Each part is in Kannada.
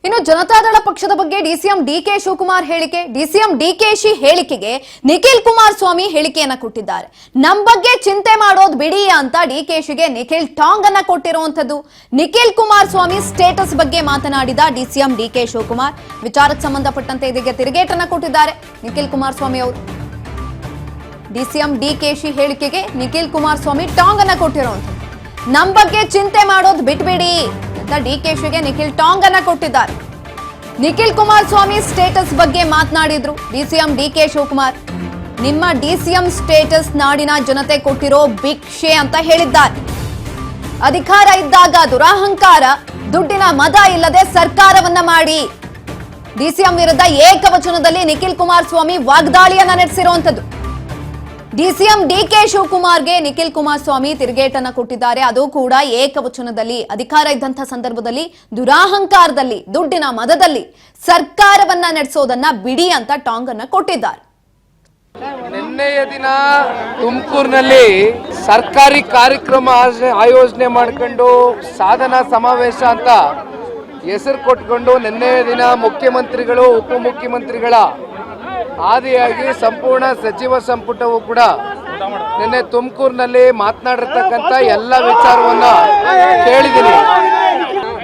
ಇನ್ನು ಜನತಾದಳ ಪಕ್ಷದ ಬಗ್ಗೆ ಡಿಸಿಎಂ ಡಿಕೆ ಶಿವಕುಮಾರ್ ಹೇಳಿಕೆ, ಡಿಸಿಎಂ ಡಿಕೆಶಿ ಹೇಳಿಕೆಗೆ ನಿಖಿಲ್ ಕುಮಾರಸ್ವಾಮಿ ಹೇಳಿಕೆಯನ್ನ ಕೊಟ್ಟಿದ್ದಾರೆ. ನಮ್ಮ ಬಗ್ಗೆ ಚಿಂತೆ ಮಾಡೋದು ಬಿಡಿ ಅಂತ ಡಿಕೆಶಿಗೆ ನಿಖಿಲ್ ಟಾಂಗ್ ಅನ್ನ ಕೊಟ್ಟಿರುವಂತದ್ದು. ನಿಖಿಲ್ ಕುಮಾರಸ್ವಾಮಿ ಸ್ಟೇಟಸ್ ಬಗ್ಗೆ ಮಾತನಾಡಿದ ಡಿಸಿಎಂ ಡಿಕೆ ಶಿವಕುಮಾರ್ ವಿಚಾರಕ್ಕೆ ಸಂಬಂಧಪಟ್ಟಂತೆ ಇದಕ್ಕೆ ತಿರುಗೇಟನ್ನ ಕೊಟ್ಟಿದ್ದಾರೆ. ನಿಖಿಲ್ ಕುಮಾರಸ್ವಾಮಿ ಅವರು ಡಿಸಿಎಂ ಡಿಕೆಶಿ ಹೇಳಿಕೆಗೆ ನಿಖಿಲ್ ಕುಮಾರಸ್ವಾಮಿ ಟಾಂಗ್ ಅನ್ನ ಕೊಟ್ಟಿರುವಂತದ್ದು. ನಮ್ಮ ಬಗ್ಗೆ ಚಿಂತೆ ಮಾಡೋದು ಬಿಟ್ಬಿಡಿ ಅಂತ ಡಿಕೆಶಿಗೆ ನಿಖಿಲ್ ಟಾಂಗ್ ಅನ್ನ ಕೊಟ್ಟಿದ್ದಾರೆ. ನಿಖಿಲ್ ಕುಮಾರಸ್ವಾಮಿ ಸ್ಟೇಟಸ್ ಬಗ್ಗೆ ಮಾತನಾಡಿದ್ರು ಡಿಸಿಎಂ ಡಿಕೆ ಶಿವಕುಮಾರ್. ನಿಮ್ಮ ಡಿಸಿಎಂ ಸ್ಟೇಟಸ್ ನಾಡಿನ ಜನತೆ ಕೊಟ್ಟಿರೋ ಭಿಕ್ಷೆ ಅಂತ ಹೇಳಿದ್ದಾರೆ. ಅಧಿಕಾರ ಇದ್ದಾಗ ದುರಹಂಕಾರ, ದುಡ್ಡಿನ ಮದ ಇಲ್ಲದೆ ಸರ್ಕಾರವನ್ನ ಮಾಡಿ ಡಿಸಿಎಂ ವಿರುದ್ಧ ಏಕವಚನದಲ್ಲಿ ನಿಖಿಲ್ ಕುಮಾರಸ್ವಾಮಿ ವಾಗ್ದಾಳಿಯನ್ನ ನಡೆಸಿರುವಂತದ್ದು. ಡಿಸಿಎಂ ಡಿಕೆ ಶಿವಕುಮಾರ್ಗೆ ನಿಖಿಲ್ ಕುಮಾರಸ್ವಾಮಿ ತಿರುಗೇಟನ್ನ ಕೊಟ್ಟಿದ್ದಾರೆ. ಅದು ಕೂಡ ಏಕವಚನದಲ್ಲಿ. ಅಧಿಕಾರ ಇದ್ದಂಥ ಸಂದರ್ಭದಲ್ಲಿ ದುರಾಹಂಕಾರದಲ್ಲಿ, ದುಡ್ಡಿನ ಮದದಲ್ಲಿ ಸರ್ಕಾರವನ್ನ ನಡೆಸೋದನ್ನ ಬಿಡಿ ಅಂತ ಟಾಂಗ್ ಅನ್ನ ಕೊಟ್ಟಿದ್ದಾರೆ. ನಿನ್ನೆಯ ದಿನ ತುಮಕೂರಿನಲ್ಲಿ ಸರ್ಕಾರಿ ಕಾರ್ಯಕ್ರಮ ಆಯೋಜನೆ ಮಾಡಿಕೊಂಡು ಸಾಧನಾ ಸಮಾವೇಶ ಅಂತ ಹೆಸರು ಕೊಟ್ಕೊಂಡು ನಿನ್ನೆಯ ದಿನ ಮುಖ್ಯಮಂತ್ರಿಗಳು, ಉಪಮುಖ್ಯಮಂತ್ರಿಗಳ ಆದಿಯಾಗಿ ಸಂಪೂರ್ಣ ಸಚಿವ ಸಂಪುಟವು ಕೂಡ ನಿನ್ನೆ ತುಮಕೂರಿನಲ್ಲಿ ಮಾತನಾಡಿರ್ತಕ್ಕಂಥ ಎಲ್ಲ ವಿಚಾರವನ್ನ ಕೇಳಿದ್ದೀನಿ.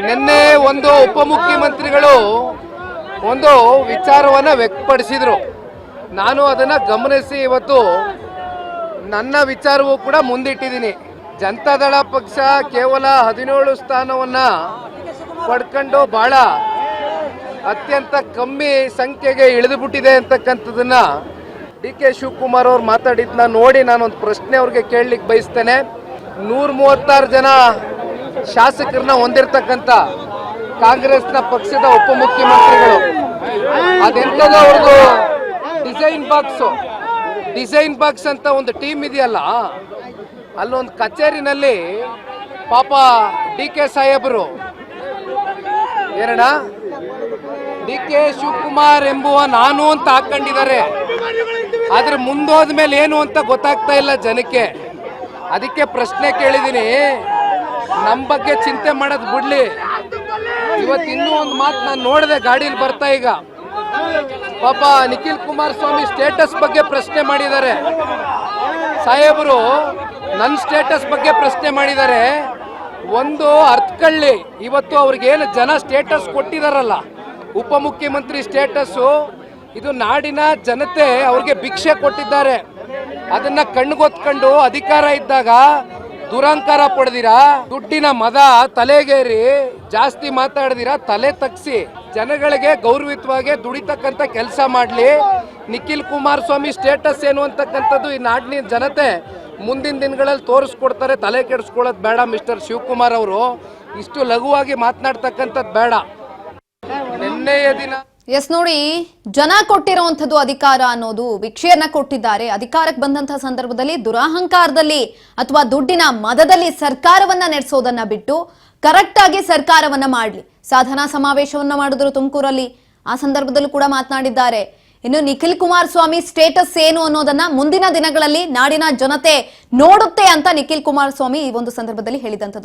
ನಿನ್ನೆ ಒಂದು ಉಪಮುಖ್ಯಮಂತ್ರಿಗಳು ಒಂದು ವಿಚಾರವನ್ನ ವ್ಯಕ್ತಪಡಿಸಿದ್ರು. ನಾನು ಅದನ್ನ ಗಮನಿಸಿ ಇವತ್ತು ನನ್ನ ವಿಚಾರವೂ ಕೂಡ ಮುಂದಿಟ್ಟಿದ್ದೀನಿ. ಜನತಾದಳ ಪಕ್ಷ ಕೇವಲ 17 ಸ್ಥಾನವನ್ನ ಪಡ್ಕೊಂಡು ಬಹಳ ಅತ್ಯಂತ ಕಮ್ಮಿ ಸಂಖ್ಯೆಗೆ ಇಳಿದು ಬಿಟ್ಟಿದೆ ಅಂತಕ್ಕಂಥದ್ದನ್ನ ಡಿಕೆ ಶಿವಕುಮಾರ್ ಅವ್ರು ಮಾತಾಡಿದ್ನ ನೋಡಿ ನಾನೊಂದು ಪ್ರಶ್ನೆ ಅವ್ರಿಗೆ ಕೇಳಲಿಕ್ಕೆ ಬಯಸ್ತೇನೆ. 136 ಜನ ಶಾಸಕರನ್ನ ಹೊಂದಿರತಕ್ಕಂಥ ಕಾಂಗ್ರೆಸ್ನ ಪಕ್ಷದ ಉಪಮುಖ್ಯಮಂತ್ರಿಗಳು, ಅದೆಂಥದ್ದು ಅವ್ರದ್ದು ಡಿಸೈನ್ ಬಾಕ್ಸ್ ಅಂತ ಒಂದು ಟೀಮ್ ಇದೆಯಲ್ಲ, ಅಲ್ಲೊಂದು ಕಚೇರಿನಲ್ಲಿ ಪಾಪ ಡಿ ಕೆ ಸಾಹೇಬರು ಡಿಕೆ ಶಿವಕುಮಾರ್ ಎಂಬುವ ನಾನು ಅಂತ ಹಾಕೊಂಡಿದ್ದಾರೆ. ಆದ್ರೆ ಮುಂದೋದ ಮೇಲೆ ಏನು ಅಂತ ಗೊತ್ತಾಗ್ತಾ ಇಲ್ಲ ಜನಕ್ಕೆ. ಅದಕ್ಕೆ ಪ್ರಶ್ನೆ ಕೇಳಿದ್ದೀನಿ, ನಮ್ಮ ಬಗ್ಗೆ ಚಿಂತೆ ಮಾಡೋದು ಬಿಡ್ಲಿ. ಇವತ್ತು ಇನ್ನೂ ಒಂದು ಮಾತು ನಾನು ನೋಡಿದೆ ಗಾಡಿಯಲ್ಲಿ ಬರ್ತಾ, ಈಗ ಪಾಪ ನಿಖಿಲ್ ಕುಮಾರಸ್ವಾಮಿ ಸ್ಟೇಟಸ್ ಬಗ್ಗೆ ಪ್ರಶ್ನೆ ಮಾಡಿದ್ದಾರೆ. ಸಾಹೇಬರು ನನ್ನ ಸ್ಟೇಟಸ್ ಬಗ್ಗೆ ಪ್ರಶ್ನೆ ಮಾಡಿದ್ದಾರೆ. ಒಂದು ಅರ್ಥಕೊಳ್ಳಿ, ಇವತ್ತು ಅವ್ರಿಗೇನು ಜನ ಸ್ಟೇಟಸ್ ಕೊಟ್ಟಿದಾರಲ್ಲ, ಉಪಮುಖ್ಯಮಂತ್ರಿ ಸ್ಟೇಟಸ್ಸು, ಇದು ನಾಡಿನ ಜನತೆ ಅವ್ರಿಗೆ ಭಿಕ್ಷೆ ಕೊಟ್ಟಿದ್ದಾರೆ. ಅದನ್ನ ಕಣ್ಗೊತ್ಕೊಂಡು ಅಧಿಕಾರ ಇದ್ದಾಗ ದುರಹಂಕಾರ ಪಡೆದಿರಾ, ದುಡ್ಡಿನ ಮದ ತಲೆಗೇರಿ ಜಾಸ್ತಿ ಮಾತಾಡಿದಿರಾ, ತಲೆ ತಗ್ಸಿ ಜನಗಳಿಗೆ ಗೌರವಿತವಾಗಿ ದುಡಿತಕ್ಕಂಥ ಕೆಲಸ ಮಾಡಲಿ. ನಿಖಿಲ್ ಕುಮಾರಸ್ವಾಮಿ ಸ್ಟೇಟಸ್ ಏನು ಅಂತಕ್ಕಂಥದ್ದು ಈ ನಾಡಿನ ಜನತೆ ಮುಂದಿನ ದಿನಗಳಲ್ಲಿ ತೋರಿಸ್ಕೊಡ್ತಾರೆ. ತಲೆ ಕೆಡಿಸ್ಕೊಳ್ಳೋದು ಬೇಡ ಮಿಸ್ಟರ್ ಶಿವಕುಮಾರ್ ಅವರು. ಇಷ್ಟು ಲಘುವಾಗಿ ಮಾತನಾಡ್ತಕ್ಕಂಥದ್ದು ಬೇಡ. ನಿನ್ನೆಯ ದಿನ ಎಸ್ ನೋಡಿ, ಜನ ಕೊಟ್ಟಿರುವಂತದ್ದು ಅಧಿಕಾರ ಅನ್ನೋದು ಭಿಕ್ಷೆಯನ್ನ ಕೊಟ್ಟಿದ್ದಾರೆ. ಅಧಿಕಾರಕ್ಕೆ ಬಂದಂತಹ ಸಂದರ್ಭದಲ್ಲಿ ದುರಹಂಕಾರದಲ್ಲಿ ಅಥವಾ ದುಡ್ಡಿನ ಮದದಲ್ಲಿ ಸರ್ಕಾರವನ್ನ ನಡೆಸೋದನ್ನ ಬಿಟ್ಟು ಕರೆಕ್ಟ್ ಆಗಿ ಸರ್ಕಾರವನ್ನ ಮಾಡ್ಲಿ. ಸಾಧನಾ ಸಮಾವೇಶವನ್ನ ಮಾಡಿದ್ರು ತುಮಕೂರಲ್ಲಿ, ಆ ಸಂದರ್ಭದಲ್ಲೂ ಕೂಡ ಮಾತನಾಡಿದ್ದಾರೆ. ಇನ್ನು ನಿಖಿಲ್ ಕುಮಾರಸ್ವಾಮಿ ಸ್ಟೇಟಸ್ ಏನು ಅನ್ನೋದನ್ನ ಮುಂದಿನ ದಿನಗಳಲ್ಲಿ ನಾಡಿನ ಜನತೆ ನೋಡುತ್ತೆ ಅಂತ ನಿಖಿಲ್ ಕುಮಾರಸ್ವಾಮಿ ಈ ಒಂದು ಸಂದರ್ಭದಲ್ಲಿ ಹೇಳಿದಂಥದ್ದು.